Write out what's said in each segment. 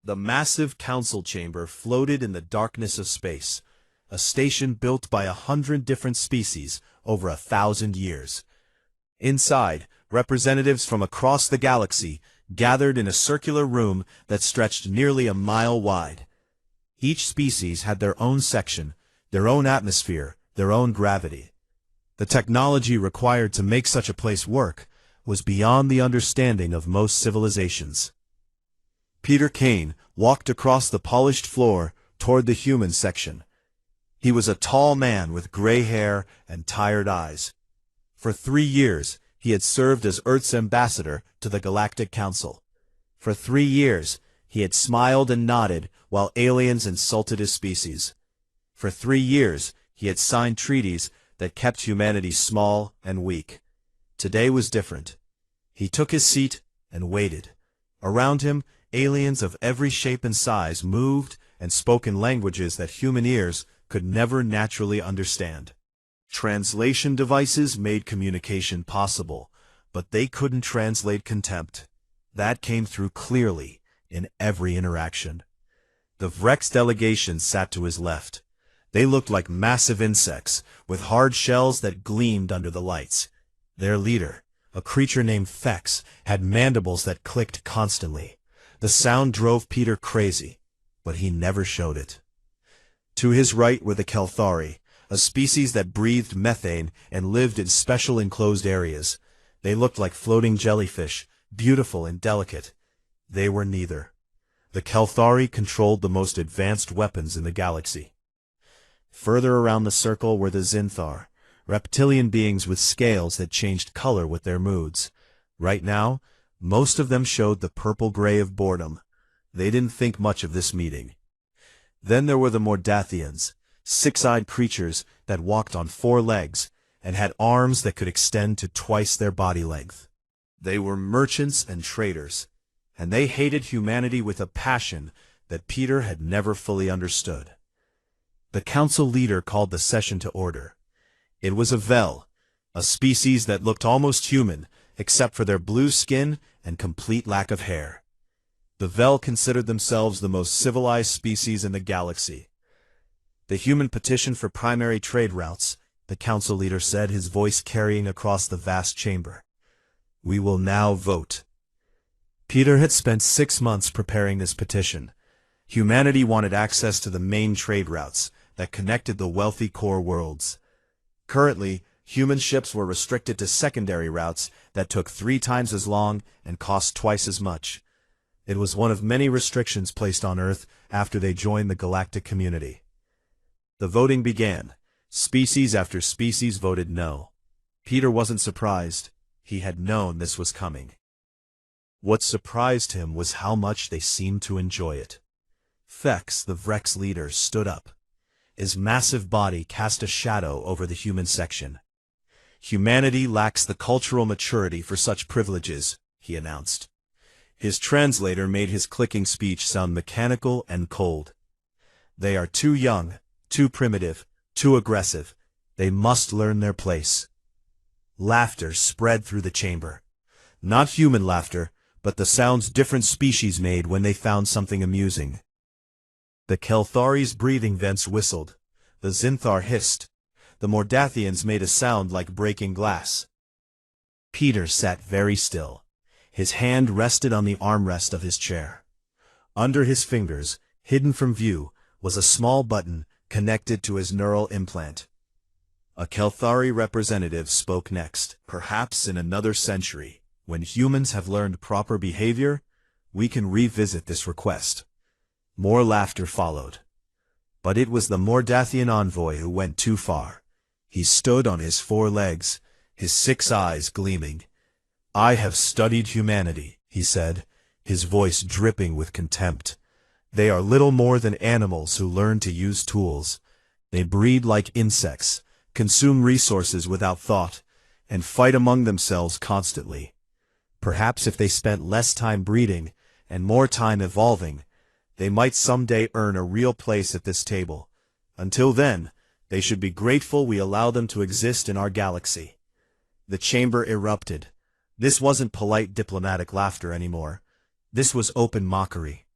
The massive council chamber floated in the darkness of space, a station built by 100 different species over 1,000 years. Inside, representatives from across the galaxy gathered in a circular room that stretched nearly a mile wide. Each species had their own section, their own atmosphere, their own gravity. The technology required to make such a place work was beyond the understanding of most civilizations. Peter Kane walked across the polished floor toward the human section. He was a tall man with gray hair and tired eyes. For 3 years, he had served as Earth's ambassador to the Galactic Council. For 3 years, he had smiled and nodded while aliens insulted his species. For 3 years, he had signed treaties that kept humanity small and weak. Today was different. He took his seat and waited. Around him, aliens of every shape and size moved and spoke in languages that human ears could never naturally understand. Translation devices made communication possible, but they couldn't translate contempt. That came through clearly in every interaction. The Vrex delegation sat to his left. They looked like massive insects, with hard shells that gleamed under the lights. Their leader, a creature named Fex, had mandibles that clicked constantly. The sound drove Peter crazy, but he never showed it. To his right were the Kelthari, a species that breathed methane and lived in special enclosed areas. They looked like floating jellyfish, beautiful and delicate. They were neither. The Kelthari controlled the most advanced weapons in the galaxy. Further around the circle were the Zinthar, reptilian beings with scales that changed color with their moods. Right now, most of them showed the purple-gray of boredom. They didn't think much of this meeting. Then there were the Mordathians, 6-eyed creatures that walked on 4 legs and had arms that could extend to twice their body length. They were merchants and traders, and they hated humanity with a passion that Peter had never fully understood. The council leader called the session to order. It was a Vel, a species that looked almost human, except for their blue skin and complete lack of hair. The Vel considered themselves the most civilized species in the galaxy. The human petition for primary trade routes, the council leader said, his voice carrying across the vast chamber. We will now vote. Peter had spent 6 months preparing this petition. Humanity wanted access to the main trade routes that connected the wealthy core worlds. Currently, human ships were restricted to secondary routes that took 3 times as long and cost twice as much. It was one of many restrictions placed on Earth after they joined the galactic community. The voting began. Species after species voted no. Peter wasn't surprised. He had known this was coming. What surprised him was how much they seemed to enjoy it. Fex, the Vrex leader, stood up. His massive body cast a shadow over the human section. Humanity lacks the cultural maturity for such privileges, he announced. His translator made his clicking speech sound mechanical and cold. They are too young, too primitive, too aggressive. They must learn their place. Laughter spread through the chamber. Not human laughter, but the sounds different species made when they found something amusing. The Kelthari's breathing vents whistled. The Zinthar hissed. The Mordathians made a sound like breaking glass. Peter sat very still. His hand rested on the armrest of his chair. Under his fingers, hidden from view, was a small button connected to his neural implant. A Kelthari representative spoke next. Perhaps in another century, when humans have learned proper behavior, we can revisit this request. More laughter followed. But it was the Mordathian envoy who went too far. He stood on his 4 legs, his 6 eyes gleaming. I have studied humanity, he said, his voice dripping with contempt. They are little more than animals who learn to use tools. They breed like insects, consume resources without thought, and fight among themselves constantly. Perhaps if they spent less time breeding and more time evolving, they might someday earn a real place at this table. Until then, they should be grateful we allow them to exist in our galaxy. The chamber erupted. This wasn't polite diplomatic laughter anymore. This was open mockery.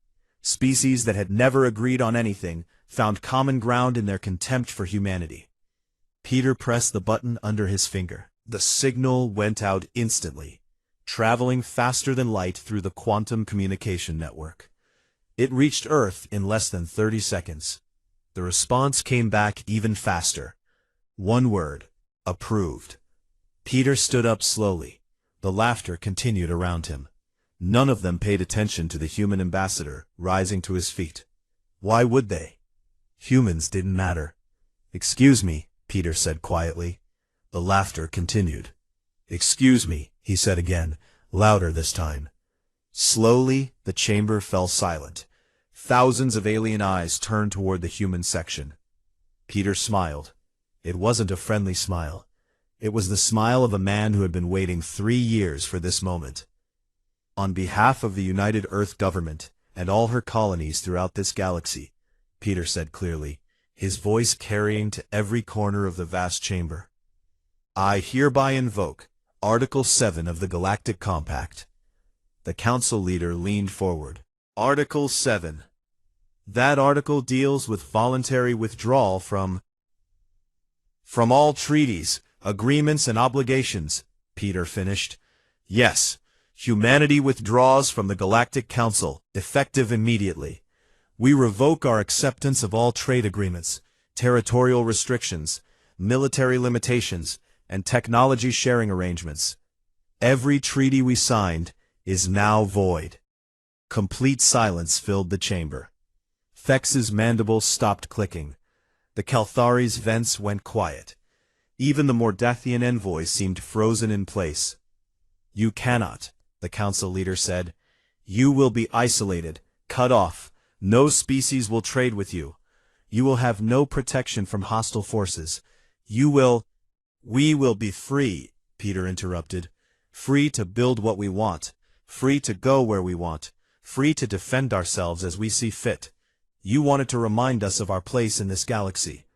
Species that had never agreed on anything found common ground in their contempt for humanity. Peter pressed the button under his finger. The signal went out instantly, traveling faster than light through the quantum communication network. It reached Earth in less than 30 seconds. The response came back even faster. One word: approved. Peter stood up slowly. The laughter continued around him. None of them paid attention to the human ambassador rising to his feet. Why would they? Humans didn't matter. "Excuse me," Peter said quietly. The laughter continued. "Excuse me," he said again, louder this time. Slowly, the chamber fell silent. Thousands of alien eyes turned toward the human section. Peter smiled. It wasn't a friendly smile. It was the smile of a man who had been waiting 3 years for this moment. "On behalf of the United Earth Government and all her colonies throughout this galaxy," Peter said clearly, his voice carrying to every corner of the vast chamber, "I hereby invoke Article 7 of the Galactic Compact." The council leader leaned forward. "Article 7. That article deals with voluntary withdrawal from all treaties, agreements, and obligations," Peter finished. "Yes, humanity withdraws from the Galactic Council, effective immediately. We revoke our acceptance of all trade agreements, territorial restrictions, military limitations, and technology sharing arrangements. Every treaty we signed is now void." Complete silence filled the chamber. Thex's mandibles stopped clicking. The Calthari's vents went quiet. Even the Mordathian envoy seemed frozen in place. "You cannot," the council leader said. "You will be isolated, cut off. No species will trade with you. You will have no protection from hostile forces. We will be free," Peter interrupted. "Free to build what we want. Free to go where we want. Free to defend ourselves as we see fit. You wanted to remind us of our place in this galaxy.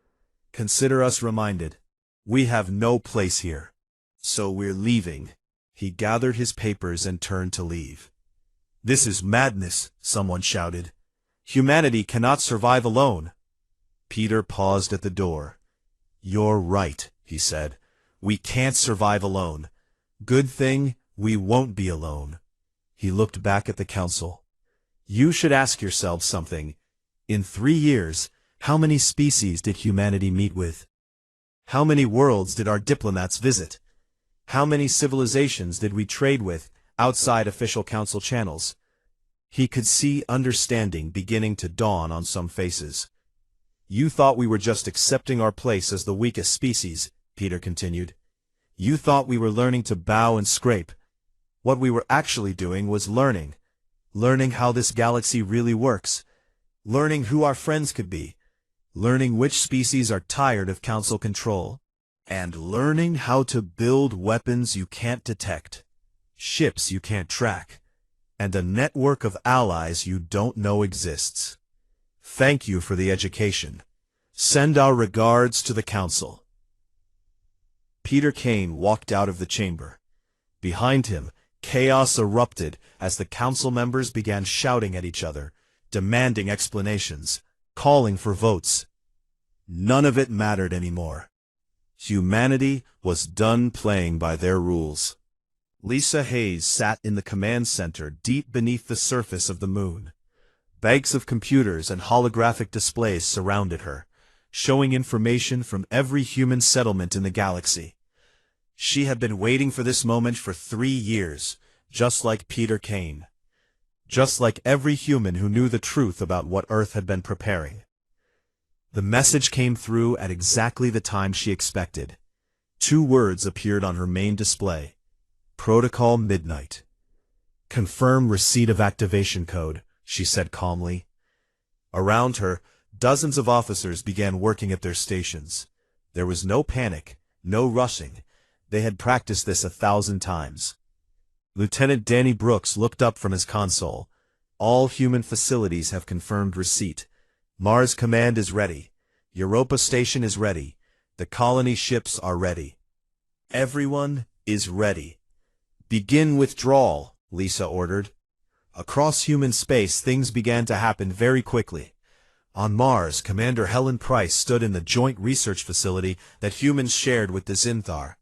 Consider us reminded. We have no place here. So we're leaving." He gathered his papers and turned to leave. "This is madness," someone shouted. "Humanity cannot survive alone." Peter paused at the door. "You're right," he said. "We can't survive alone. Good thing we won't be alone." He looked back at the council. "You should ask yourselves something. In 3 years, how many species did humanity meet with? How many worlds did our diplomats visit? How many civilizations did we trade with outside official council channels?" He could see understanding beginning to dawn on some faces. "You thought we were just accepting our place as the weakest species," Peter continued. "You thought we were learning to bow and scrape. What we were actually doing was learning. Learning how this galaxy really works. Learning who our friends could be. Learning which species are tired of council control. And learning how to build weapons you can't detect, ships you can't track, and a network of allies you don't know exists. Thank you for the education. Send our regards to the council." Peter Kane walked out of the chamber. Behind him, chaos erupted as the council members began shouting at each other, demanding explanations, calling for votes. None of it mattered anymore. Humanity was done playing by their rules. Lisa Hayes sat in the command center deep beneath the surface of the moon. Banks of computers and holographic displays surrounded her, showing information from every human settlement in the galaxy. She had been waiting for this moment for 3 years, just like Peter Kane. Just like every human who knew the truth about what Earth had been preparing. The message came through at exactly the time she expected. 2 words appeared on her main display. Protocol Midnight. "Confirm receipt of activation code," she said calmly. Around her, dozens of officers began working at their stations. There was no panic, no rushing. They had practiced this 1,000 times. Lieutenant Danny Brooks looked up from his console. "All human facilities have confirmed receipt. Mars Command is ready. Europa Station is ready. The colony ships are ready. Everyone is ready. Begin withdrawal," Lisa ordered. Across human space, things began to happen very quickly. On Mars, Commander Helen Price stood in the joint research facility that humans shared with the Zinthar.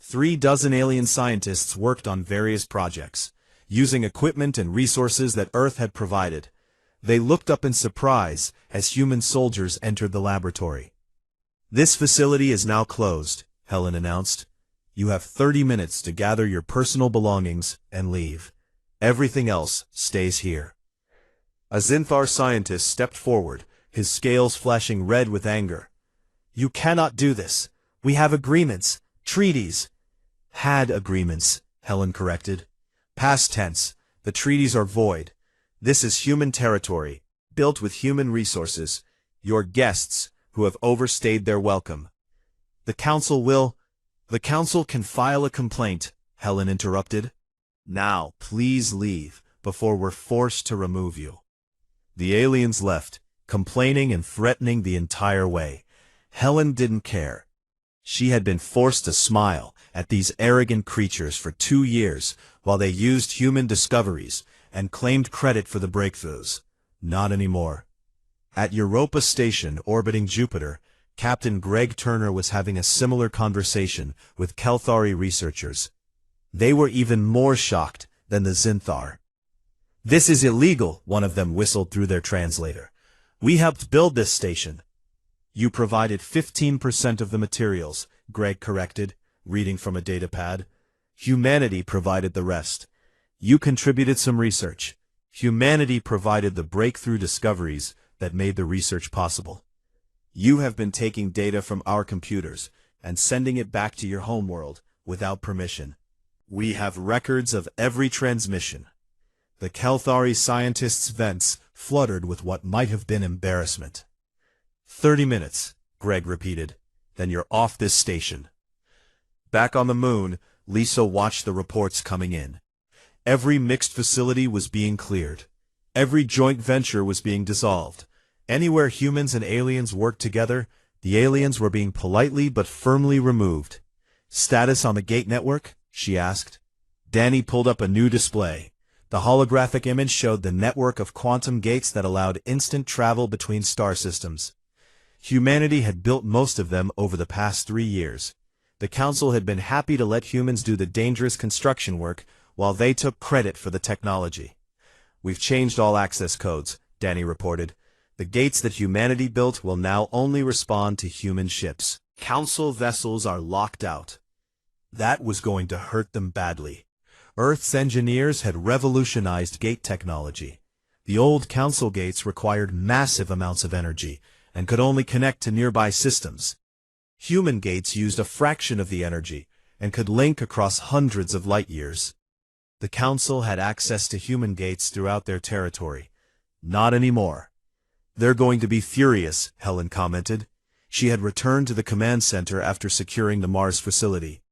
36 alien scientists worked on various projects, using equipment and resources that Earth had provided. They looked up in surprise as human soldiers entered the laboratory. "This facility is now closed," Helen announced. "You have 30 minutes to gather your personal belongings and leave. Everything else stays here." A Zinthar scientist stepped forward, his scales flashing red with anger. "You cannot do this. We have agreements, treaties." "Had agreements," Helen corrected. "Past tense. The treaties are void. This is human territory, built with human resources. Your guests, who have overstayed their welcome. The council can file a complaint," Helen interrupted. "Now, please leave, before we're forced to remove you." The aliens left, complaining and threatening the entire way. Helen didn't care. She had been forced to smile at these arrogant creatures for 2 years while they used human discoveries and claimed credit for the breakthroughs. Not anymore. At Europa Station orbiting Jupiter, Captain Greg Turner was having a similar conversation with Kelthari researchers. They were even more shocked than the Zinthar. "This is illegal," one of them whistled through their translator. "We helped build this station." "You provided 15% of the materials," Greg corrected, reading from a datapad. "Humanity provided the rest. You contributed some research. Humanity provided the breakthrough discoveries that made the research possible. You have been taking data from our computers and sending it back to your homeworld without permission. We have records of every transmission." The Kelthari scientists' vents fluttered with what might have been embarrassment. 30 minutes, Greg repeated. "Then you're off this station." Back on the moon, Lisa watched the reports coming in. Every mixed facility was being cleared. Every joint venture was being dissolved. Anywhere humans and aliens worked together, the aliens were being politely but firmly removed. "Status on the gate network?" she asked. Danny pulled up a new display. The holographic image showed the network of quantum gates that allowed instant travel between star systems. Humanity had built most of them over the past 3 years. The Council had been happy to let humans do the dangerous construction work while they took credit for the technology. "We've changed all access codes," Danny reported. "The gates that humanity built will now only respond to human ships. Council vessels are locked out." That was going to hurt them badly. Earth's engineers had revolutionized gate technology. The old Council gates required massive amounts of energy and could only connect to nearby systems. Human gates used a fraction of the energy and could link across hundreds of light years. The Council had access to human gates throughout their territory. Not anymore. "They're going to be furious," Helen commented. She had returned to the command center after securing the Mars facility.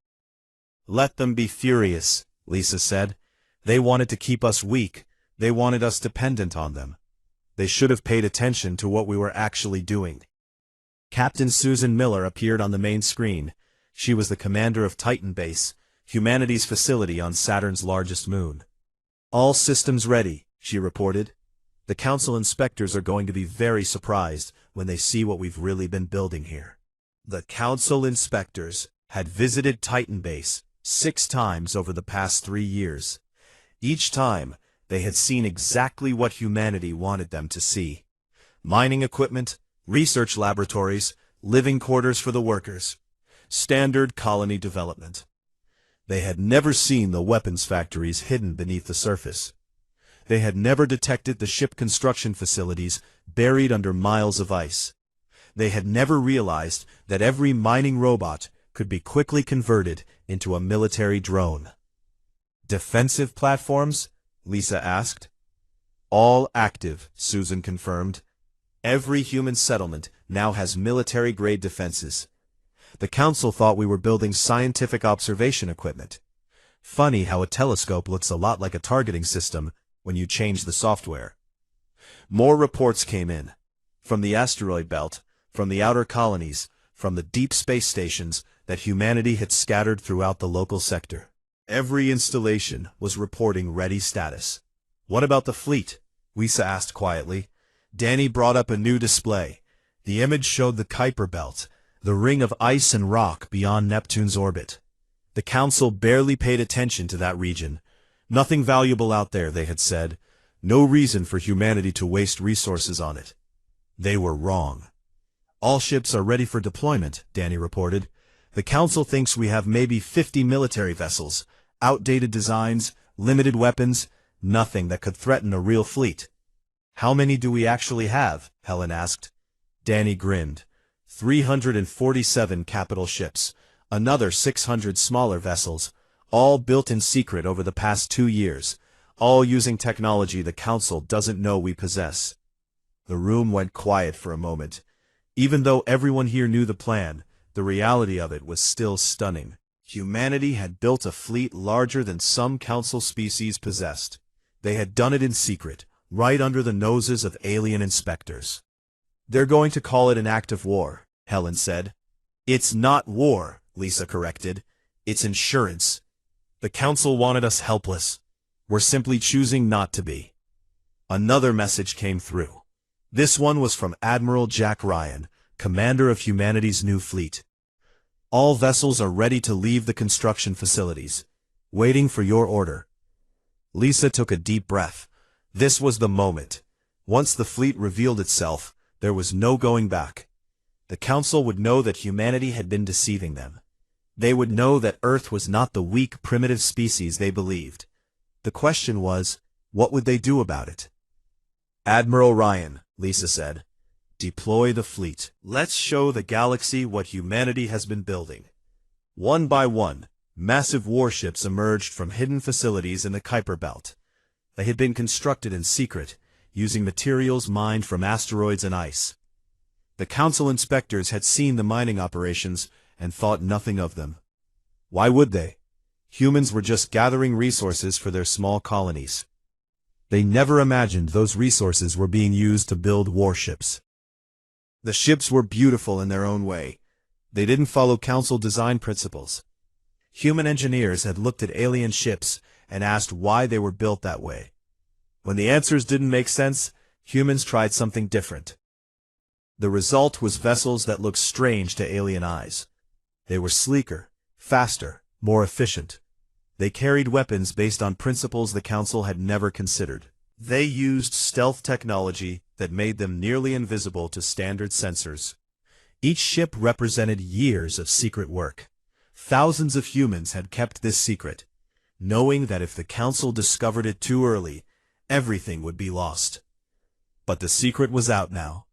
"Let them be furious," Lisa said. "They wanted to keep us weak. They wanted us dependent on them. They should have paid attention to what we were actually doing." Captain Susan Miller appeared on the main screen. She was the commander of Titan Base, humanity's facility on Saturn's largest moon. "All systems ready," she reported. "The Council inspectors are going to be very surprised when they see what we've really been building here." The Council inspectors had visited Titan Base 6 times over the past 3 years. Each time, they had seen exactly what humanity wanted them to see. Mining equipment, research laboratories, living quarters for the workers. Standard colony development. They had never seen the weapons factories hidden beneath the surface. They had never detected the ship construction facilities buried under miles of ice. They had never realized that every mining robot could be quickly converted into a military drone. "Defensive platforms?" Lisa asked. "All active," Susan confirmed. "Every human settlement now has military-grade defenses. The Council thought we were building scientific observation equipment. Funny how a telescope looks a lot like a targeting system when you change the software." More reports came in. From the asteroid belt, from the outer colonies, from the deep space stations that humanity had scattered throughout the local sector. Every installation was reporting ready status. What about the fleet? Lisa asked quietly. Danny brought up a new display. The image showed the Kuiper Belt, the ring of ice and rock beyond Neptune's orbit. The council barely paid attention to that region. Nothing valuable out there, they had said. No reason for humanity to waste resources on it. They were wrong. All ships are ready for deployment, Danny reported. The council thinks we have maybe 50 military vessels, outdated designs, limited weapons, nothing that could threaten a real fleet. How many do we actually have? Helen asked. Danny grinned. 347 capital ships, another 600 smaller vessels, all built in secret over the past 2 years, all using technology the council doesn't know we possess. The room went quiet for a moment. Even though everyone here knew the plan, the reality of it was still stunning. Humanity had built a fleet larger than some council species possessed. They had done it in secret, right under the noses of alien inspectors. They're going to call it an act of war, Helen said. It's not war, Lisa corrected. It's insurance. The council wanted us helpless. We're simply choosing not to be. Another message came through. This one was from Admiral Jack Ryan, commander of humanity's new fleet. All vessels are ready to leave the construction facilities, waiting for your order. Lisa took a deep breath. This was the moment. Once the fleet revealed itself, there was no going back. The council would know that humanity had been deceiving them. They would know that Earth was not the weak, primitive species they believed. The question was, what would they do about it? Admiral Ryan, Lisa said, deploy the fleet. Let's show the galaxy what humanity has been building. One by one, massive warships emerged from hidden facilities in the Kuiper Belt. They had been constructed in secret, using materials mined from asteroids and ice. The council inspectors had seen the mining operations and thought nothing of them. Why would they? Humans were just gathering resources for their small colonies. They never imagined those resources were being used to build warships. The ships were beautiful in their own way. They didn't follow council design principles. Human engineers had looked at alien ships and asked why they were built that way. When the answers didn't make sense, humans tried something different. The result was vessels that looked strange to alien eyes. They were sleeker, faster, more efficient. They carried weapons based on principles the council had never considered. They used stealth technology that made them nearly invisible to standard sensors. Each ship represented years of secret work. Thousands of humans had kept this secret, knowing that if the council discovered it too early, everything would be lost. But the secret was out now.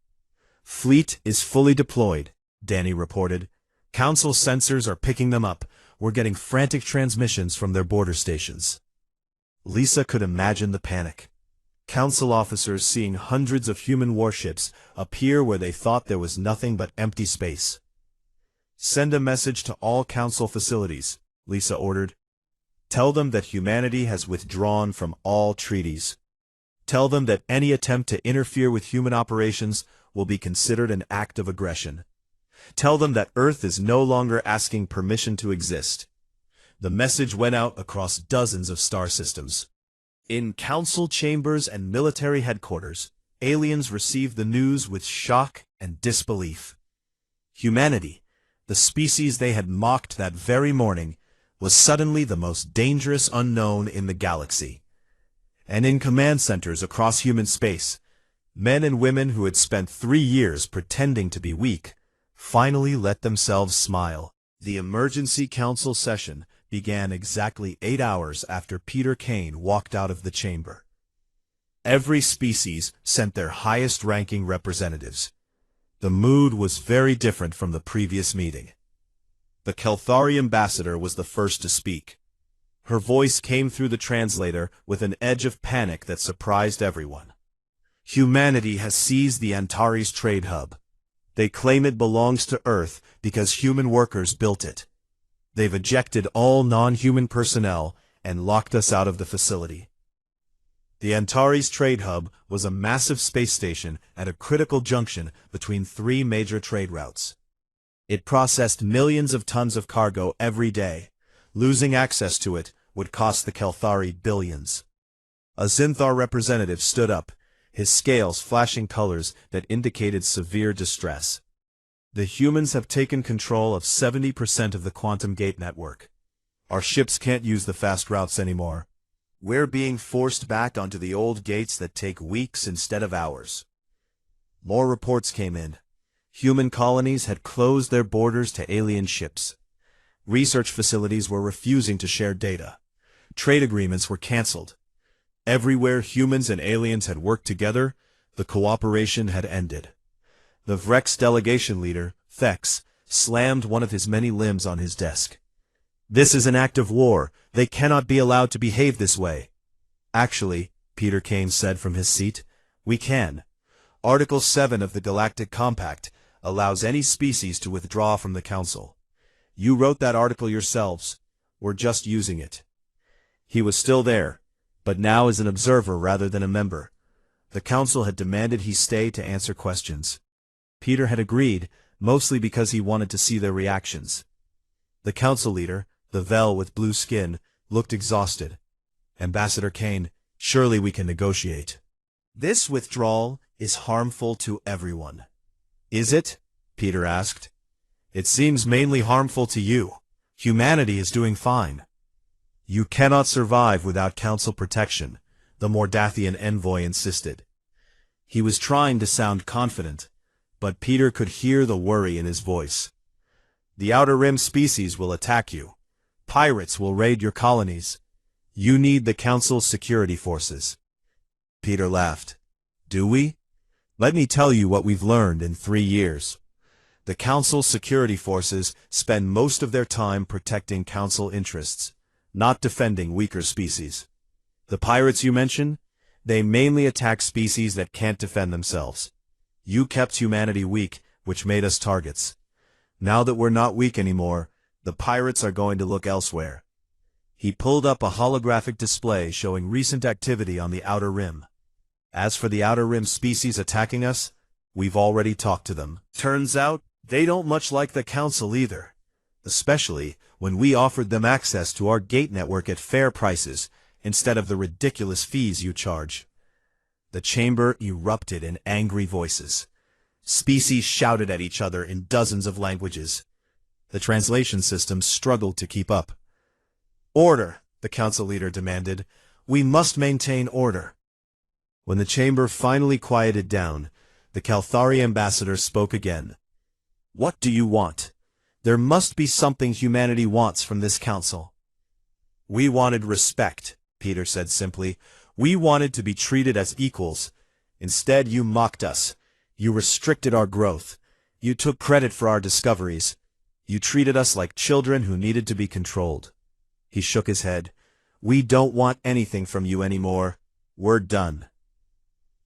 Fleet is fully deployed, Danny reported. Council sensors are picking them up. We're getting frantic transmissions from their border stations. Lisa could imagine the panic. Council officers seeing hundreds of human warships appear where they thought there was nothing but empty space. Send a message to all council facilities, Lisa ordered. Tell them that humanity has withdrawn from all treaties. Tell them that any attempt to interfere with human operations will be considered an act of aggression. Tell them that Earth is no longer asking permission to exist. The message went out across dozens of star systems. In council chambers and military headquarters, aliens received the news with shock and disbelief. Humanity, the species they had mocked that very morning, was suddenly the most dangerous unknown in the galaxy. And in command centers across human space, men and women who had spent 3 years pretending to be weak finally let themselves smile. The emergency council session began exactly 8 hours after Peter Kane walked out of the chamber. Every species sent their highest-ranking representatives. The mood was very different from the previous meeting. The Kelthari ambassador was the first to speak. Her voice came through the translator with an edge of panic that surprised everyone. Humanity has seized the Antares trade hub. They claim it belongs to Earth because human workers built it. They've ejected all non-human personnel and locked us out of the facility. The Antares trade hub was a massive space station at a critical junction between 3 major trade routes. It processed millions of tons of cargo every day. Losing access to it would cost the Kelthari billions. A Zinthar representative stood up, his scales flashing colors that indicated severe distress. The humans have taken control of 70% of the quantum gate network. Our ships can't use the fast routes anymore. We're being forced back onto the old gates that take weeks instead of hours. More reports came in. Human colonies had closed their borders to alien ships. Research facilities were refusing to share data. Trade agreements were cancelled. Everywhere humans and aliens had worked together, the cooperation had ended. The Vrex delegation leader, Thex, slammed one of his many limbs on his desk. This is an act of war. They cannot be allowed to behave this way. Actually, Peter Kane said from his seat, we can. Article 7 of the Galactic Compact allows any species to withdraw from the Council. You wrote that article yourselves. We're just using it. He was still there, but now as an observer rather than a member. The Council had demanded he stay to answer questions. Peter had agreed, mostly because he wanted to see their reactions. The Council leader, the Vel with blue skin, looked exhausted. Ambassador Kane, surely we can negotiate. This withdrawal is harmful to everyone. Is it? Peter asked. It seems mainly harmful to you. Humanity is doing fine. You cannot survive without Council protection, the Mordathian envoy insisted. He was trying to sound confident, but Peter could hear the worry in his voice. The Outer Rim species will attack you. Pirates will raid your colonies. You need the Council's security forces. Peter laughed. Do we? Let me tell you what we've learned in 3 years. The Council's security forces spend most of their time protecting Council interests, not defending weaker species. The pirates you mention, they mainly attack species that can't defend themselves. You kept humanity weak, which made us targets. Now that we're not weak anymore, the pirates are going to look elsewhere. He pulled up a holographic display showing recent activity on the Outer Rim. As for the Outer Rim species attacking us, we've already talked to them. Turns out, they don't much like the Council either, especially when we offered them access to our gate network at fair prices instead of the ridiculous fees you charge. The chamber erupted in angry voices. Species shouted at each other in dozens of languages. The translation system struggled to keep up. Order, the Council leader demanded. We must maintain order. When the chamber finally quieted down, the Kalthari ambassador spoke again. What do you want? There must be something humanity wants from this Council. We wanted respect, Peter said simply. We wanted to be treated as equals. Instead, you mocked us. You restricted our growth. You took credit for our discoveries. You treated us like children who needed to be controlled. He shook his head. We don't want anything from you anymore. We're done.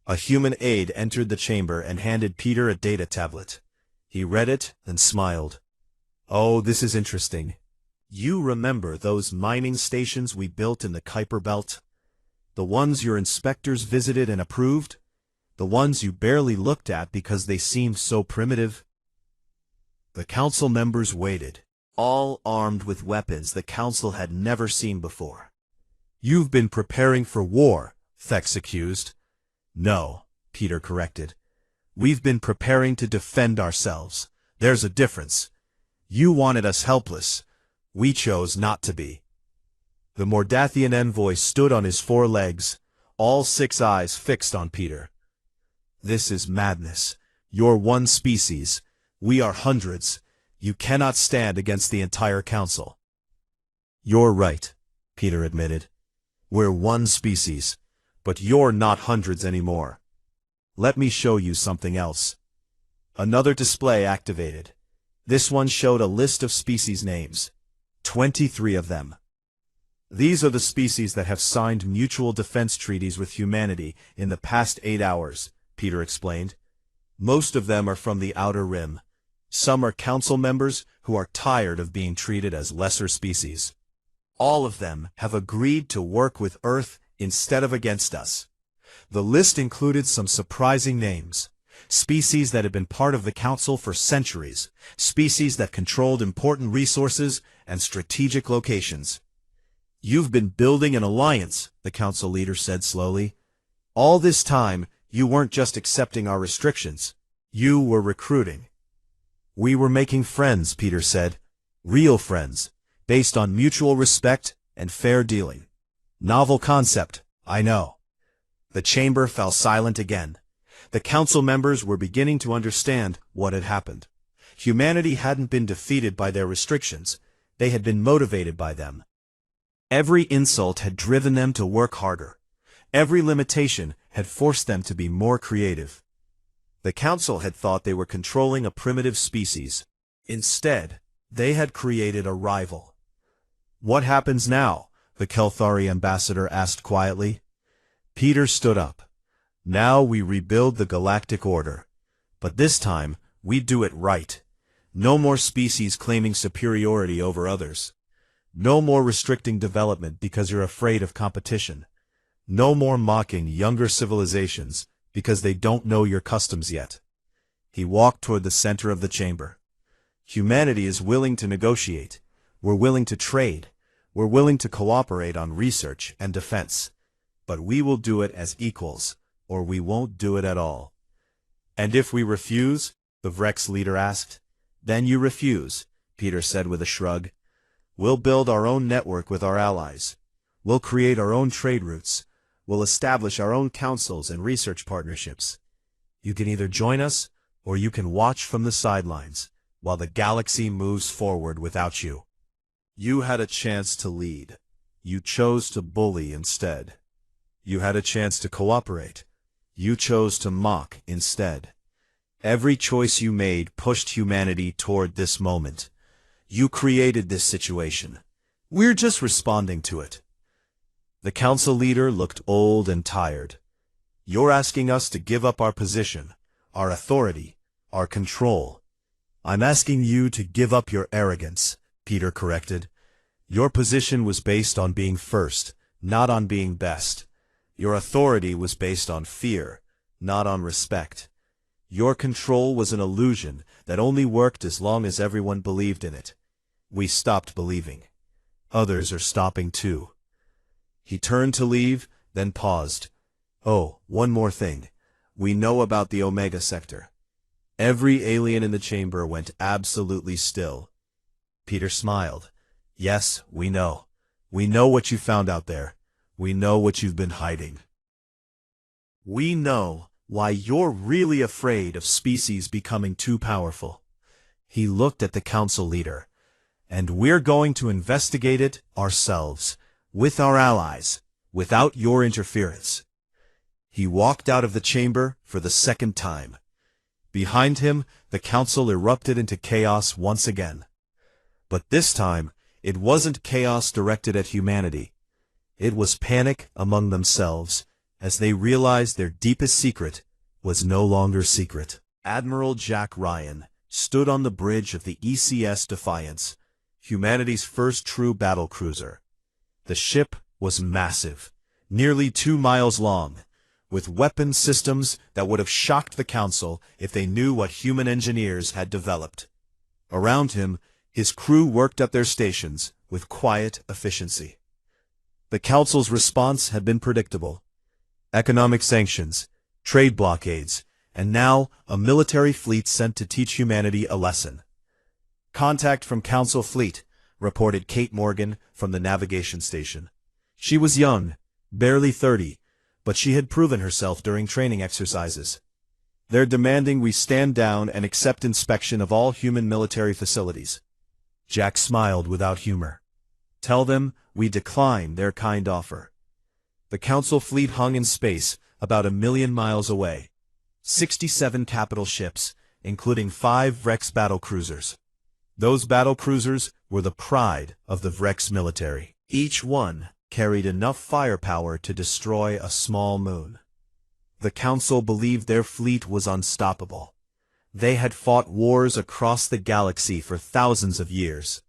A human aide entered the chamber and handed Peter a data tablet. He read it, then smiled. Oh, this is interesting. You remember those mining stations we built in the Kuiper Belt? The ones your inspectors visited and approved? The ones you barely looked at because they seemed so primitive? The Council members waited, all armed with weapons the Council had never seen before. You've been preparing for war, Thex accused. No, Peter corrected. We've been preparing to defend ourselves. There's a difference. You wanted us helpless. We chose not to be. The Mordathian envoy stood on his 4 legs, all 6 eyes fixed on Peter. This is madness. You're one species. We are hundreds. You cannot stand against the entire Council. You're right, Peter admitted. We're one species, but you're not hundreds anymore. Let me show you something else. Another display activated. This one showed a list of species names. 23 of them. These are the species that have signed mutual defense treaties with humanity in the past 8 hours, Peter explained. Most of them are from the Outer Rim. Some are Council members who are tired of being treated as lesser species. All of them have agreed to work with Earth instead of against us. The list included some surprising names. Species that had been part of the Council for centuries. Species that controlled important resources and strategic locations. You've been building an alliance, the council leader said slowly. All this time, you weren't just accepting our restrictions. You were recruiting. We were making friends, Peter said. Real friends, based on mutual respect and fair dealing. Novel concept, I know. The chamber fell silent again. The council members were beginning to understand what had happened. Humanity hadn't been defeated by their restrictions. They had been motivated by them. Every insult had driven them to work harder. Every limitation had forced them to be more creative. The council had thought they were controlling a primitive species. Instead, they had created a rival. What happens now? The Kelthari ambassador asked quietly. Peter stood up. Now we rebuild the galactic order. But this time, we do it right. No more species claiming superiority over others. No more restricting development because you're afraid of competition. No more mocking younger civilizations because they don't know your customs yet. He walked toward the center of the chamber. Humanity is willing to negotiate. We're willing to trade. We're willing to cooperate on research and defense. But we will do it as equals, or we won't do it at all. And if we refuse? The Vrex leader asked. Then you refuse, Peter said with a shrug. We'll build our own network with our allies. We'll create our own trade routes. We'll establish our own councils and research partnerships. You can either join us, or you can watch from the sidelines, while the galaxy moves forward without you. You had a chance to lead. You chose to bully instead. You had a chance to cooperate. You chose to mock instead. Every choice you made pushed humanity toward this moment. You created this situation. We're just responding to it. The council leader looked old and tired. You're asking us to give up our position, our authority, our control. I'm asking you to give up your arrogance, Peter corrected. Your position was based on being first, not on being best. Your authority was based on fear, not on respect. Your control was an illusion that only worked as long as everyone believed in it. We stopped believing. Others are stopping too. He turned to leave, then paused. Oh, one more thing. We know about the Omega Sector. Every alien in the chamber went absolutely still. Peter smiled. Yes, we know. We know what you found out there. We know what you've been hiding. We know why you're really afraid of species becoming too powerful. He looked at the council leader. And we're going to investigate it ourselves, with our allies, without your interference. He walked out of the chamber for the second time. Behind him, the council erupted into chaos once again. But this time, it wasn't chaos directed at humanity. It was panic among themselves, as they realized their deepest secret was no longer secret. Admiral Jack Ryan stood on the bridge of the ECS Defiance, humanity's first true battlecruiser. The ship was massive, nearly 2 miles long, with weapon systems that would have shocked the council if they knew what human engineers had developed. Around him, his crew worked at their stations with quiet efficiency. The council's response had been predictable. Economic sanctions, trade blockades, and now a military fleet sent to teach humanity a lesson. Contact from Council Fleet, reported Kate Morgan from the navigation station. She was young, barely 30, but she had proven herself during training exercises. They're demanding we stand down and accept inspection of all human military facilities. Jack smiled without humor. Tell them we decline their kind offer. The Council fleet hung in space about 1 million miles away. 67 capital ships, including 5 Vrex battlecruisers. Those battlecruisers were the pride of the Vrex military. Each one carried enough firepower to destroy a small moon. The Council believed their fleet was unstoppable. They had fought wars across the galaxy for thousands of years.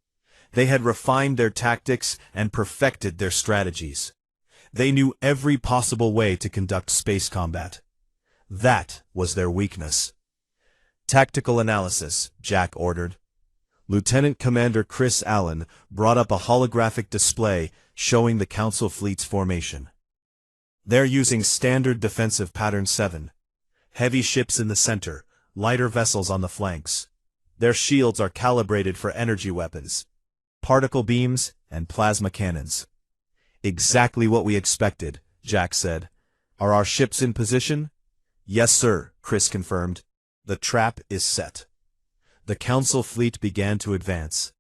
They had refined their tactics and perfected their strategies. They knew every possible way to conduct space combat. That was their weakness. Tactical analysis, Jack ordered. Lieutenant Commander Chris Allen brought up a holographic display showing the Council fleet's formation. They're using standard defensive pattern 7. Heavy ships in the center, lighter vessels on the flanks. Their shields are calibrated for energy weapons, particle beams, and plasma cannons. Exactly what we expected, Jack said. Are our ships in position? Yes, sir, Chris confirmed. The trap is set. The Council fleet began to advance.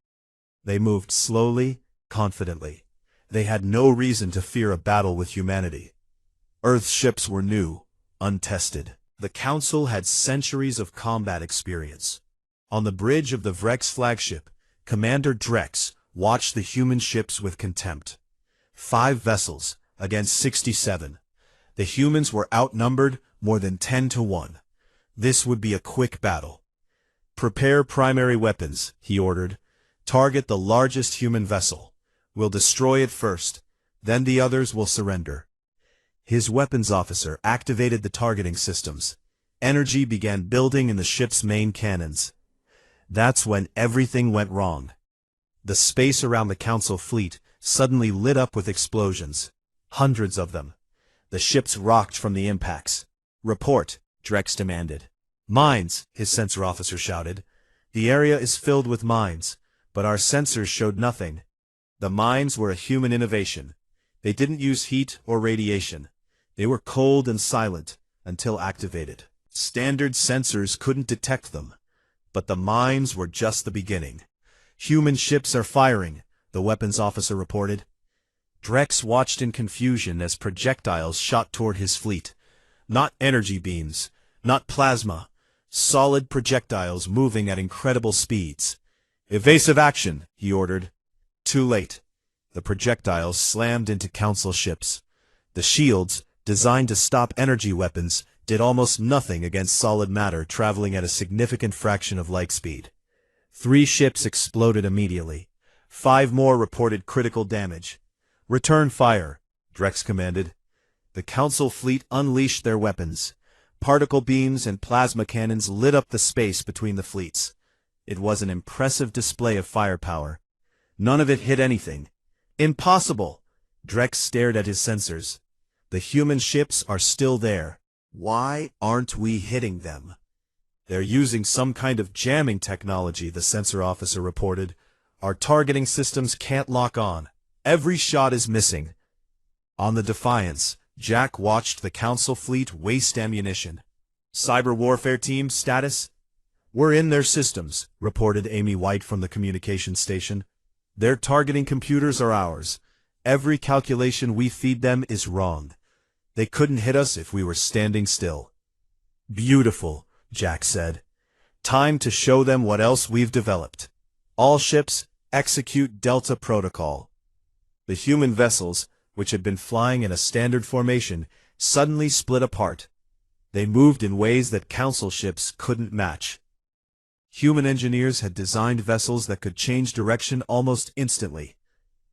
They moved slowly, confidently. They had no reason to fear a battle with humanity. Earth's ships were new, untested. The Council had centuries of combat experience. On the bridge of the Vrex flagship, Commander Drex watched the human ships with contempt. 5 vessels against 67. The humans were outnumbered more than 10 to 1. This would be a quick battle. Prepare primary weapons, he ordered. Target the largest human vessel. We'll destroy it first, then the others will surrender. His weapons officer activated the targeting systems. Energy began building in the ship's main cannons. That's when everything went wrong. The space around the Council fleet suddenly lit up with explosions. Hundreds of them. The ships rocked from the impacts. Report, Drex demanded. Mines, his sensor officer shouted. The area is filled with mines, but our sensors showed nothing. The mines were a human innovation. They didn't use heat or radiation. They were cold and silent until activated. Standard sensors couldn't detect them. But the mines were just the beginning. Human ships are firing, the weapons officer reported. Drex watched in confusion as projectiles shot toward his fleet. Not energy beams, not plasma. Solid projectiles moving at incredible speeds. Evasive action, he ordered. Too late. The projectiles slammed into Council ships. The shields, designed to stop energy weapons, did almost nothing against solid matter traveling at a significant fraction of light speed. 3 ships exploded immediately. 5 more reported critical damage. Return fire, Drex commanded. The Council fleet unleashed their weapons. Particle beams and plasma cannons lit up the space between the fleets. It was an impressive display of firepower. None of it hit anything. Impossible! Drex stared at his sensors. The human ships are still there. Why aren't we hitting them? They're using some kind of jamming technology, the sensor officer reported. Our targeting systems can't lock on. Every shot is missing. On the Defiance, Jack watched the Council fleet waste ammunition. Cyber warfare team status? We're in their systems, reported Amy White from the communications station. Their targeting computers are ours. Every calculation we feed them is wrong. They couldn't hit us if we were standing still. Beautiful, Jack said. Time to show them what else we've developed. All ships, execute Delta Protocol. The human vessels, which had been flying in a standard formation, suddenly split apart. They moved in ways that Council ships couldn't match. Human engineers had designed vessels that could change direction almost instantly.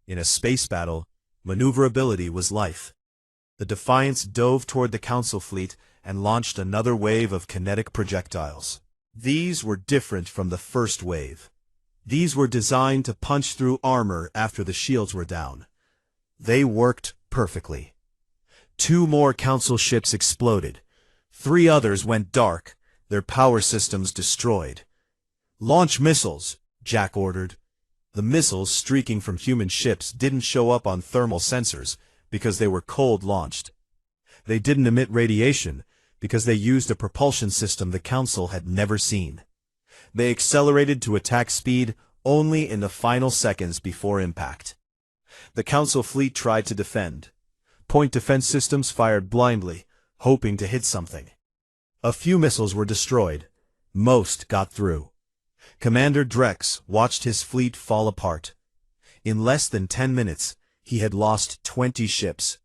In a space battle, maneuverability was life. The Defiance dove toward the Council fleet and launched another wave of kinetic projectiles. These were different from the first wave. These were designed to punch through armor after the shields were down. They worked perfectly. 2 more Council ships exploded. 3 others went dark, their power systems destroyed. Launch missiles, Jack ordered. The missiles streaking from human ships didn't show up on thermal sensors because they were cold-launched. They didn't emit radiation because they used a propulsion system the Council had never seen. They accelerated to attack speed only in the final seconds before impact. The Council fleet tried to defend. Point defense systems fired blindly, hoping to hit something. A few missiles were destroyed. Most got through. Commander Drex watched his fleet fall apart. In less than 10 minutes, he had lost 20 ships.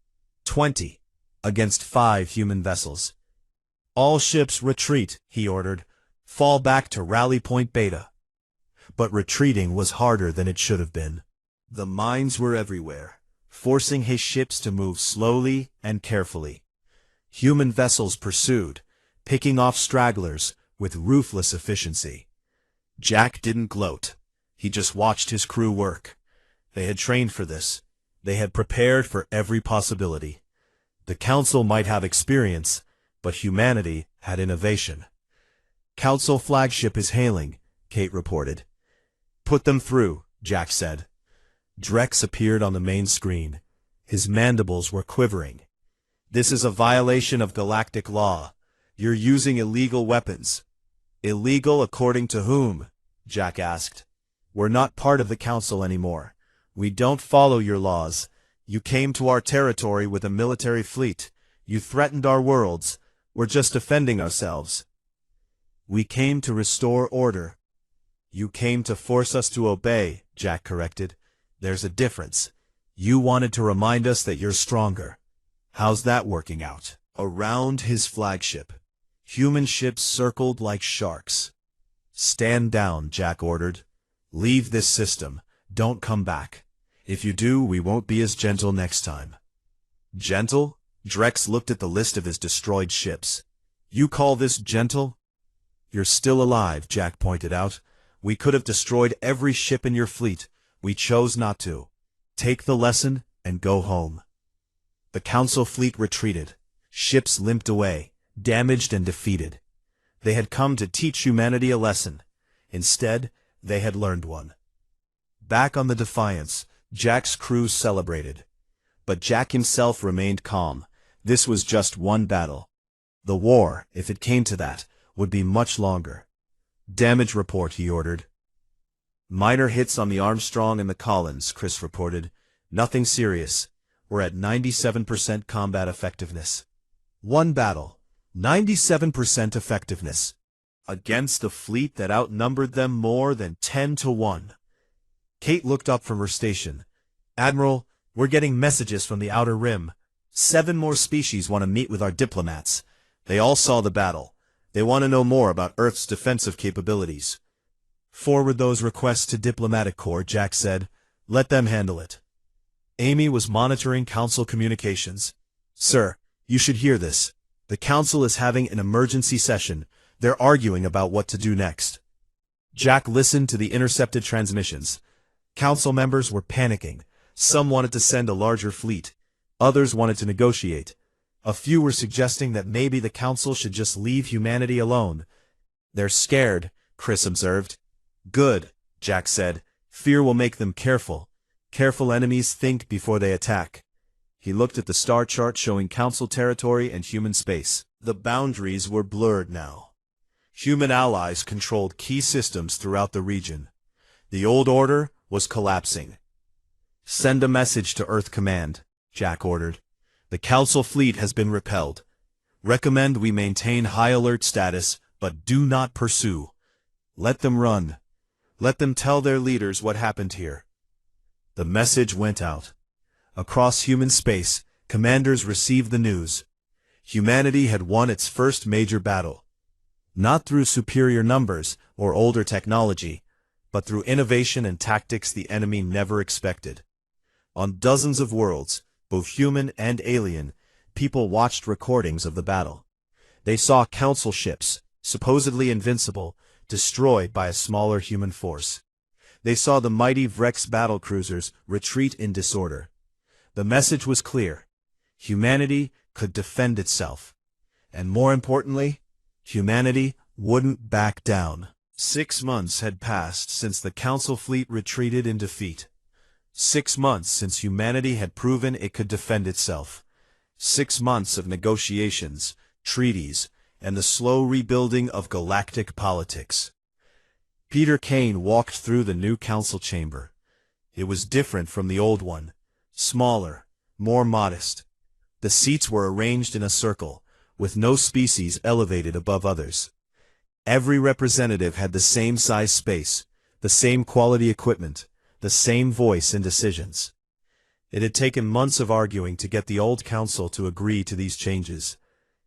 20 against 5 human vessels. All ships retreat, he ordered. Fall back to Rally Point Beta. But retreating was harder than it should have been. The mines were everywhere, forcing his ships to move slowly and carefully. Human vessels pursued, picking off stragglers with ruthless efficiency. Jack didn't gloat. He just watched his crew work. They had trained for this. They had prepared for every possibility. The Council might have experience, but humanity had innovation. "Council flagship is hailing," Kate reported. "Put them through," Jack said. Drex appeared on the main screen. His mandibles were quivering. "This is a violation of galactic law. You're using illegal weapons." "Illegal according to whom?" Jack asked. "We're not part of the Council anymore. We don't follow your laws. You came to our territory with a military fleet. You threatened our worlds. We're just defending ourselves." "We came to restore order." "You came to force us to obey," Jack corrected. "There's a difference. You wanted to remind us that you're stronger. How's that working out?" Around his flagship, human ships circled like sharks. "Stand down," Jack ordered. "Leave this system. Don't come back. If you do, we won't be as gentle next time." "Gentle?" Drex looked at the list of his destroyed ships. "You call this gentle?" "You're still alive," Jack pointed out. "We could have destroyed every ship in your fleet. We chose not to. Take the lesson and go home." The Council fleet retreated. Ships limped away, damaged and defeated. They had come to teach humanity a lesson. Instead, they had learned one. Back on the Defiance, Jack's crew celebrated. But Jack himself remained calm. This was just one battle. The war, if it came to that, would be much longer. "Damage report," he ordered. "Minor hits on the Armstrong and the Collins," Chris reported. "Nothing serious. We're at 97% combat effectiveness." One battle, 97% effectiveness. Against a fleet that outnumbered them more than 10-1. Kate looked up from her station. "Admiral, we're getting messages from the Outer Rim. 7 more species want to meet with our diplomats. They all saw the battle. They want to know more about Earth's defensive capabilities." "Forward those requests to Diplomatic Corps," Jack said. "Let them handle it." Amy was monitoring Council communications. "Sir, you should hear this. The Council is having an emergency session. They're arguing about what to do next." Jack listened to the intercepted transmissions. Council members were panicking. Some wanted to send a larger fleet. Others wanted to negotiate. A few were suggesting that maybe the Council should just leave humanity alone. "They're scared," Chris observed. "Good," Jack said. "Fear will make them careful. Careful enemies think before they attack." He looked at the star chart showing Council territory and human space. The boundaries were blurred now. Human allies controlled key systems throughout the region. The old order was collapsing. "Send a message to Earth Command," Jack ordered. "The Council fleet has been repelled. Recommend we maintain high alert status, but do not pursue. Let them run. Let them tell their leaders what happened here." The message went out. Across human space, commanders received the news. Humanity had won its first major battle. Not through superior numbers or older technology, but through innovation and tactics the enemy never expected. On dozens of worlds, both human and alien, people watched recordings of the battle. They saw Council ships, supposedly invincible, destroyed by a smaller human force. They saw the mighty Vrex battlecruisers retreat in disorder. The message was clear. Humanity could defend itself. And more importantly, humanity wouldn't back down. 6 months had passed since the Council fleet retreated in defeat. 6 months since humanity had proven it could defend itself. 6 months of negotiations, treaties, and the slow rebuilding of galactic politics. Peter Kane walked through the new Council chamber. It was different from the old one. Smaller, more modest. The seats were arranged in a circle, with no species elevated above others. Every representative had the same size space, the same quality equipment, the same voice in decisions. It had taken months of arguing to get the old Council to agree to these changes.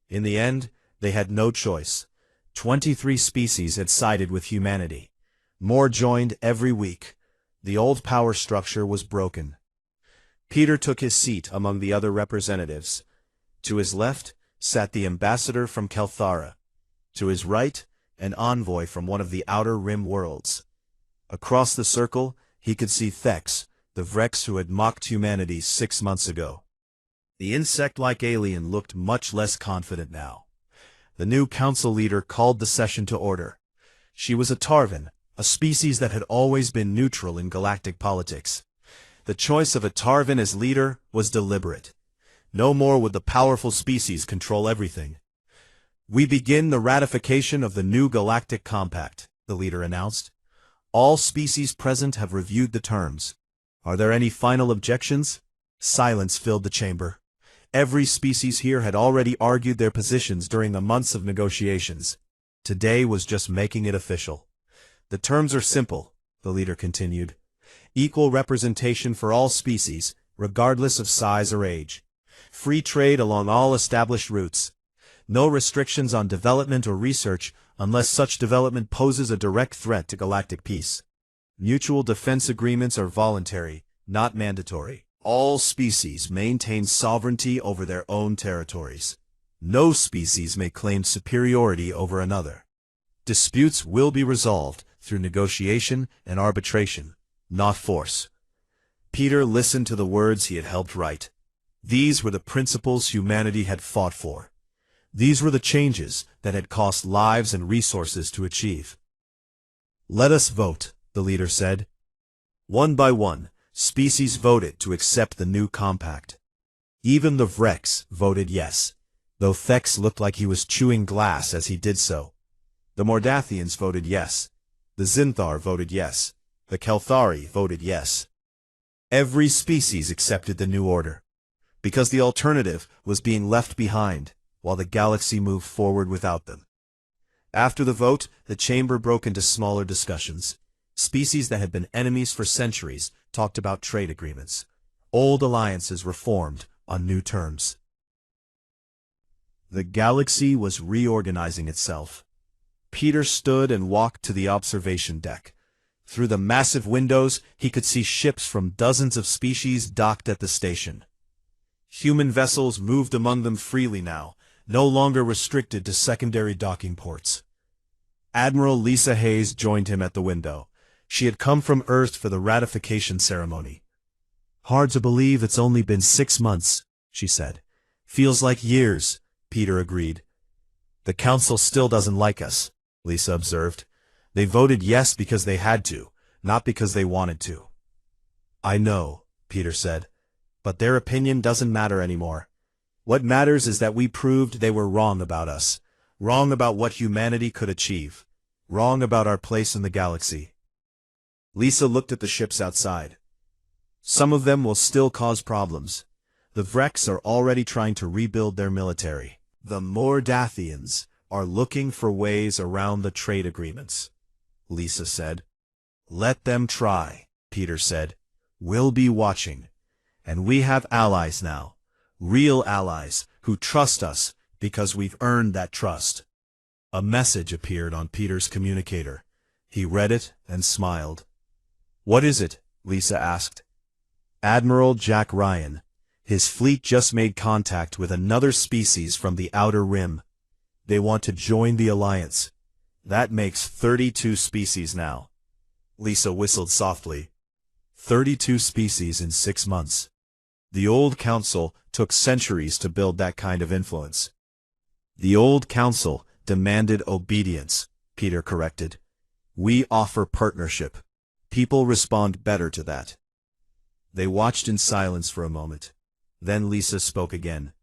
In the end, they had no choice. 23 species had sided with humanity. More joined every week. The old power structure was broken. Peter took his seat among the other representatives. To his left sat the ambassador from Kelthara. To his right, an envoy from one of the Outer Rim worlds. Across the circle, he could see Thex, the Vrex who had mocked humanity 6 months ago. The insect-like alien looked much less confident now. The new council leader called the session to order. She was a Tarvan, a species that had always been neutral in galactic politics. The choice of a Tarvan as leader was deliberate. No more would the powerful species control everything. "We begin the ratification of the new galactic compact," the leader announced. "All species present have reviewed the terms. Are there any final objections?" Silence filled the chamber. Every species here had already argued their positions during the months of negotiations. Today was just making it official. "The terms are simple," the leader continued. "Equal representation for all species, regardless of size or age. Free trade along all established routes. No restrictions on development or research unless such development poses a direct threat to galactic peace. Mutual defense agreements are voluntary, not mandatory. All species maintain sovereignty over their own territories. No species may claim superiority over another. Disputes will be resolved through negotiation and arbitration, not force." Peter listened to the words he had helped write. These were the principles humanity had fought for. These were the changes that had cost lives and resources to achieve. "Let us vote," the leader said. One by one, species voted to accept the new compact. Even the Vrex voted yes, though Thex looked like he was chewing glass as he did so. The Mordathians voted yes. The Zinthar voted yes. The Kelthari voted yes. Every species accepted the new order, because the alternative was being left behind, while the galaxy moved forward without them. After the vote, the chamber broke into smaller discussions. Species that had been enemies for centuries talked about trade agreements. Old alliances were formed on new terms. The galaxy was reorganizing itself. Peter stood and walked to the observation deck. Through the massive windows, he could see ships from dozens of species docked at the station. Human vessels moved among them freely now, no longer restricted to secondary docking ports. Admiral Lisa Hayes joined him at the window. She had come from Earth for the ratification ceremony. "Hard to believe it's only been 6 months," she said. "Feels like years," Peter agreed. "The council still doesn't like us," Lisa observed. "They voted yes because they had to, not because they wanted to." "I know," Peter said, "but their opinion doesn't matter anymore. What matters is that we proved they were wrong about us, wrong about what humanity could achieve, wrong about our place in the galaxy." Lisa looked at the ships outside. "Some of them will still cause problems. The Vrex are already trying to rebuild their military. The Mordathians are looking for ways around the trade agreements," Lisa said. "Let them try," Peter said. "We'll be watching. And we have allies now, real allies, who trust us because we've earned that trust." A message appeared on Peter's communicator. He read it and smiled. "What is it?" Lisa asked. "Admiral Jack Ryan. His fleet just made contact with another species from the Outer Rim. They want to join the Alliance. That makes 32 species now." Lisa whistled softly. 32 species in 6 months. The old council took centuries to build that kind of influence. "The old council demanded obedience," Peter corrected. "We offer partnership. People respond better to that." They watched in silence for a moment. Then Lisa spoke again.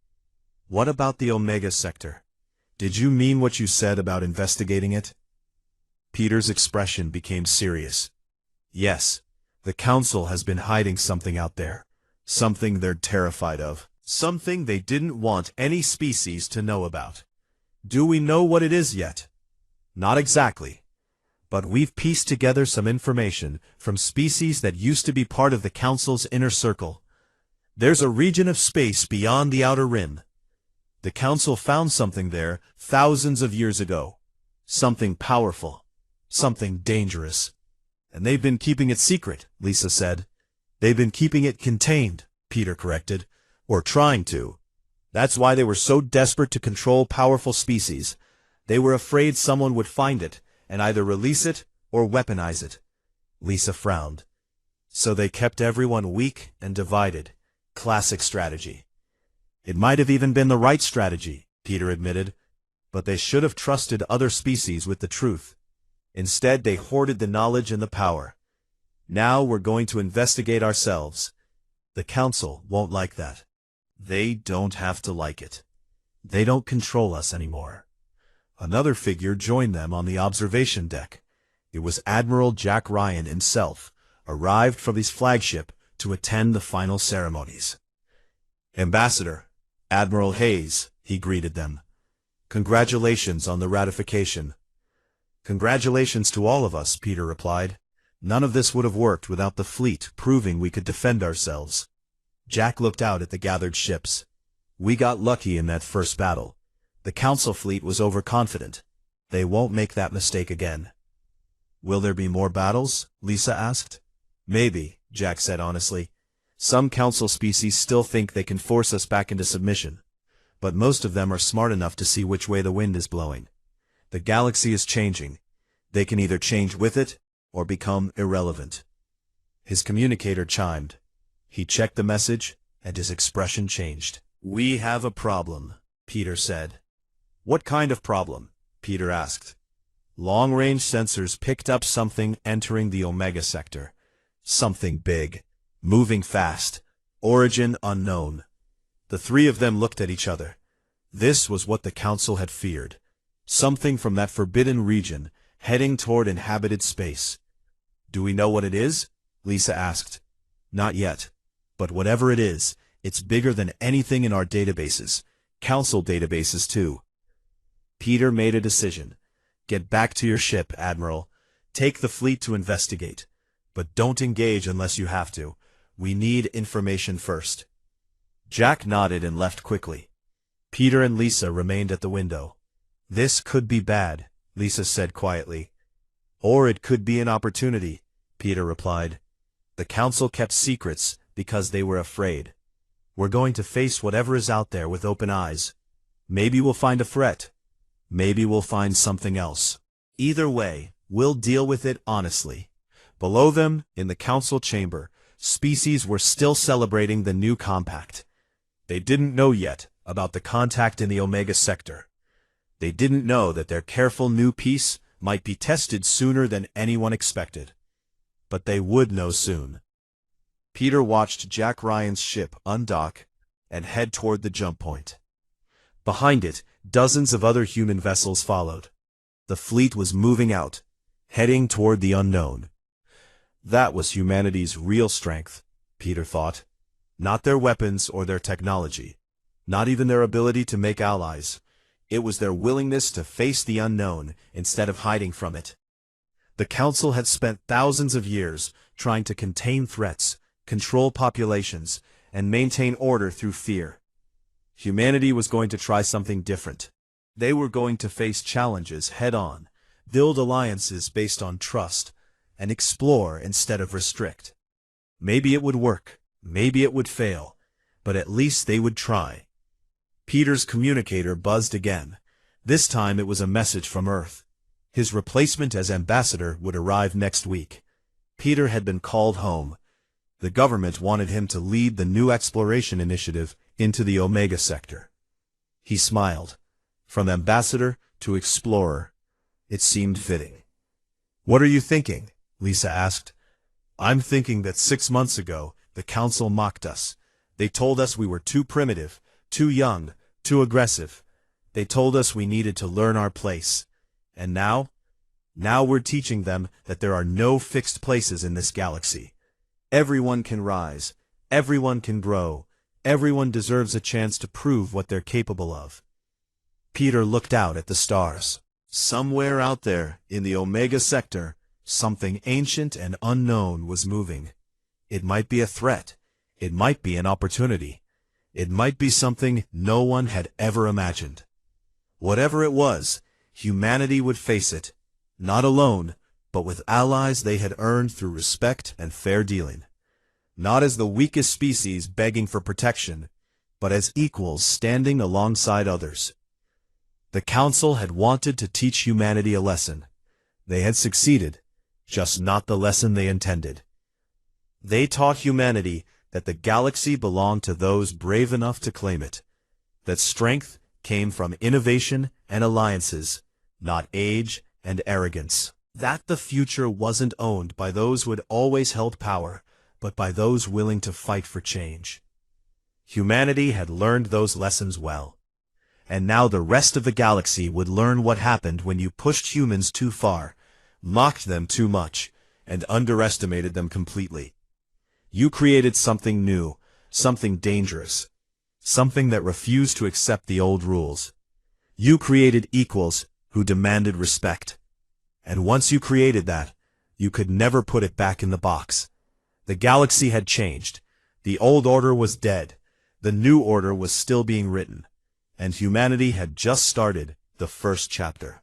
"What about the Omega sector? Did you mean what you said about investigating it?" Peter's expression became serious. "Yes, the council has been hiding something out there. Something they're terrified of. Something they didn't want any species to know about. Do we know what it is yet? Not exactly. But we've pieced together some information from species that used to be part of the Council's inner circle. There's a region of space beyond the Outer Rim. The Council found something there thousands of years ago. Something powerful. Something dangerous. And they've been keeping it secret," Lisa said. "They've been keeping it contained," Peter corrected. "Or trying to. That's why they were so desperate to control powerful species. They were afraid someone would find it and either release it or weaponize it." Lisa frowned. So they kept everyone weak and divided. Classic strategy. It might have even been the right strategy, Peter admitted, but they should have trusted other species with the truth. Instead, they hoarded the knowledge and the power. Now we're going to investigate ourselves. The Council won't like that. They don't have to like it. They don't control us anymore. Another figure joined them on the observation deck. It was Admiral Jack Ryan himself, arrived from his flagship to attend the final ceremonies. Ambassador, Admiral Hayes, he greeted them. Congratulations on the ratification. Congratulations to all of us, Peter replied. None of this would have worked without the fleet proving we could defend ourselves. Jack looked out at the gathered ships. We got lucky in that first battle. The Council fleet was overconfident. They won't make that mistake again. Will there be more battles? Lisa asked. Maybe, Jack said honestly. Some Council species still think they can force us back into submission. But most of them are smart enough to see which way the wind is blowing. The galaxy is changing. They can either change with it or become irrelevant. His communicator chimed. He checked the message, and his expression changed. We have a problem, Peter said. What kind of problem? Peter asked. Long-range sensors picked up something entering the Omega sector. Something big, moving fast, origin unknown. The three of them looked at each other. This was what the Council had feared. Something from that forbidden region, heading toward inhabited space. Do we know what it is? Lisa asked. Not yet. But whatever it is, it's bigger than anything in our databases. Council databases, too. Peter made a decision. Get back to your ship, Admiral. Take the fleet to investigate. But don't engage unless you have to. We need information first. Jack nodded and left quickly. Peter and Lisa remained at the window. This could be bad, Lisa said quietly. Or it could be an opportunity, Peter replied. The Council kept secrets because they were afraid. We're going to face whatever is out there with open eyes. Maybe we'll find a threat. Maybe we'll find something else. Either way, we'll deal with it honestly. Below them, in the Council chamber, species were still celebrating the new compact. They didn't know yet about the contact in the Omega sector. They didn't know that their careful new peace might be tested sooner than anyone expected. But they would know soon. Peter watched Jack Ryan's ship undock and head toward the jump point. Behind it, dozens of other human vessels followed. The fleet was moving out, heading toward the unknown. That was humanity's real strength, Peter thought. Not their weapons or their technology. Not even their ability to make allies. It was their willingness to face the unknown instead of hiding from it. The Council had spent thousands of years trying to contain threats, control populations, and maintain order through fear. Humanity was going to try something different. They were going to face challenges head-on, build alliances based on trust, and explore instead of restrict. Maybe it would work, maybe it would fail, but at least they would try. Peter's communicator buzzed again. This time it was a message from Earth. His replacement as ambassador would arrive next week. Peter had been called home. The government wanted him to lead the new exploration initiative into the Omega sector. He smiled. From ambassador to explorer. It seemed fitting. What are you thinking? Lisa asked. I'm thinking that 6 months ago, the Council mocked us. They told us we were too primitive, too young, too aggressive. They told us we needed to learn our place. And now? Now we're teaching them that there are no fixed places in this galaxy. Everyone can rise. Everyone can grow. Everyone deserves a chance to prove what they're capable of. Peter looked out at the stars. Somewhere out there, in the Omega sector, something ancient and unknown was moving. It might be a threat. It might be an opportunity. It might be something no one had ever imagined. Whatever it was, humanity would face it, not alone, but with allies they had earned through respect and fair dealing. Not as the weakest species begging for protection, but as equals standing alongside others. The Council had wanted to teach humanity a lesson. They had succeeded, just not the lesson they intended. They taught humanity that the galaxy belonged to those brave enough to claim it, that strength came from innovation and alliances, not age and arrogance, that the future wasn't owned by those who had always held power, but by those willing to fight for change. Humanity had learned those lessons well, and now the rest of the galaxy would learn what happened when you pushed humans too far, mocked them too much, and underestimated them completely. You created something new, something dangerous, something that refused to accept the old rules. You created equals who demanded respect. And once you created that, you could never put it back in the box. The galaxy had changed. The old order was dead. The new order was still being written. And humanity had just started the first chapter.